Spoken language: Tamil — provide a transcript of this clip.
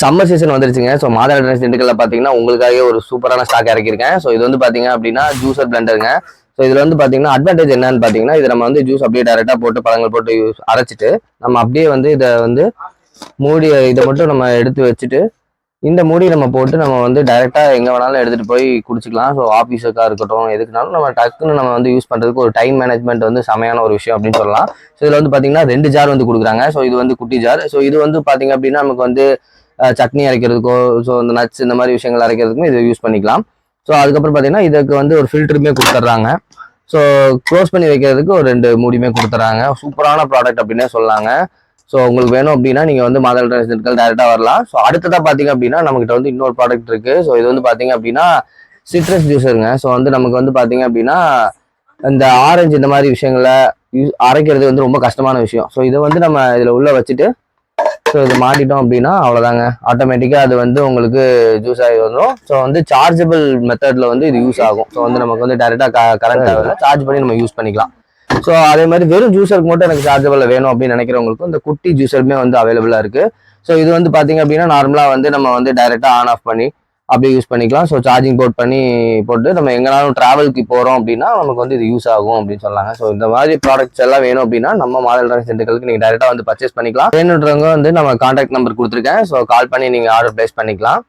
சம்மர் சீசன் வந்துருச்சுங்க. ஸோ மாதா எலக்ட்ரானிக்ஸ் திண்டுக்கல்ல பார்த்தீங்கன்னா உங்களுக்காகவே ஒரு சூப்பரான ஸ்டாக் இறக்கியிருக்கேன். ஸோ இது வந்து பார்த்தீங்க அப்படின்னா ஜூஸர் பிளண்டருங்க. ஸோ இதில் வந்து பார்த்தீங்கன்னா அட்வான்டேஜ் என்னன்னு பார்த்தீங்கன்னா, இது நம்ம வந்து ஜூஸ் அப்படியே டேரெக்டாக போட்டு பழங்கள் போட்டு அரைச்சிட்டு நம்ம அப்படியே வந்து இதை வந்து மூடி இதை மட்டும் நம்ம எடுத்து வச்சுட்டு இந்த மூடி நம்ம போட்டு நம்ம வந்து டைரெக்டாக எங்கே வேணாலும் எடுத்துகிட்டு போய் குடிச்சிக்கலாம். ஸோ ஆஃபீஸுக்காக இருக்கட்டும் எதுக்குனாலும் நம்ம டக்குன்னு நம்ம வந்து யூஸ் பண்ணுறதுக்கு ஒரு டைம் மேனேஜ்மெண்ட் வந்து செமையான ஒரு விஷயம் அப்படின்னு சொல்லலாம். ஸோ இதில் வந்து பார்த்தீங்கன்னா 2 ஜார் வந்து கொடுக்குறாங்க. ஸோ இது வந்து குட்டி ஜார். ஸோ இது வந்து பார்த்தீங்க அப்படின்னா நமக்கு வந்து சட்னி அரைக்கிறதுக்கோ ஸோ இந்த நட்ஸ் இந்த மாதிரி விஷயங்கள் அரைக்கிறதுக்கும் இதை யூஸ் பண்ணிக்கலாம். ஸோ அதுக்கப்புறம் பார்த்தீங்கன்னா இதுக்கு வந்து ஒரு ஃபில்டருமே கொடுத்துட்றாங்க. ஸோ க்ளோஸ் பண்ணி வைக்கிறதுக்கு ஒரு 2 மூடியுமே கொடுத்துட்றாங்க. சூப்பரான ப்ராடக்ட் அப்படின்னே சொல்லாங்க. ஸோ உங்களுக்கு வேணும் அப்படின்னா நீங்கள் வந்து மாதா எலக்ட்ரானிக்ஸ் திண்டுக்கல் டேரெக்டாக வரலாம். ஸோ அடுத்ததாக பார்த்தீங்க அப்படின்னா நம்மகிட்ட வந்து இன்னொரு ப்ராடக்ட் இருக்குது. ஸோ இது வந்து பார்த்தீங்க அப்படின்னா சிட்ரஸ் ஜூஸருங்க. ஸோ வந்து நமக்கு வந்து பார்த்தீங்க அப்படின்னா இந்த ஆரஞ்சு இந்த மாதிரி விஷயங்களை அரைக்கிறது வந்து ரொம்ப கஷ்டமான விஷயம். ஸோ இதை வந்து நம்ம இதில் உள்ள வச்சுட்டு ஸோ இது மாட்டிட்டோம் அப்படின்னா அவ்வளோதாங்க, ஆட்டோமேட்டிக்காக அது வந்து உங்களுக்கு ஜூஸ் ஆகி வந்துடும். ஸோ வந்து சார்ஜபிள் மெத்தடில் வந்து இது யூஸ் ஆகும். ஸோ வந்து நமக்கு வந்து டேரெக்டாக கரண்ட் தேவையில்லை, சார்ஜ் பண்ணி நம்ம யூஸ் பண்ணிக்கலாம். ஸோ அதே மாதிரி வெறும் ஜூஸருக்கு மட்டும் எனக்கு சார்ஜபிள் வேணும் அப்படின்னு நினைக்கிறவங்களுக்கும் இந்த குட்டி ஜூஸருமே வந்து அவைலபிளாக இருக்குது. ஸோ இது வந்து பார்த்தீங்க அப்படின்னா நார்மலாக வந்து நம்ம வந்து டைரெக்டாக ஆன் ஆஃப் பண்ணி அப்படியே யூஸ் பண்ணிக்கலாம். ஸோ சார்ஜிங் போர்ட் பண்ணி போட்டு நம்ம எங்கேனாலும் ட்ராவலுக்கு போகிறோம் அப்படின்னா நமக்கு வந்து இது யூஸ் ஆகும் அப்படின்னு சொல்லாங்க. ஸோ இந்த மாதிரி ப்ராடக்ட்ஸ் எல்லாம் வேணும் அப்படின்னா நம்ம மாதா எலக்ட்ரானிக்ஸ் திண்டுக்கலுக்கு நீங்கள் டேரெக்டாக வந்து பர்ச்சேஸ் பண்ணிக்கலாம். வேணுன்றவங்க வந்து நம்ம கான்டாக்ட் நம்பர் கொடுத்துருக்கேன். ஸோ கால் பண்ணி நீங்கள் ஆர்டர் பிளேஸ் பண்ணிக்கலாம்.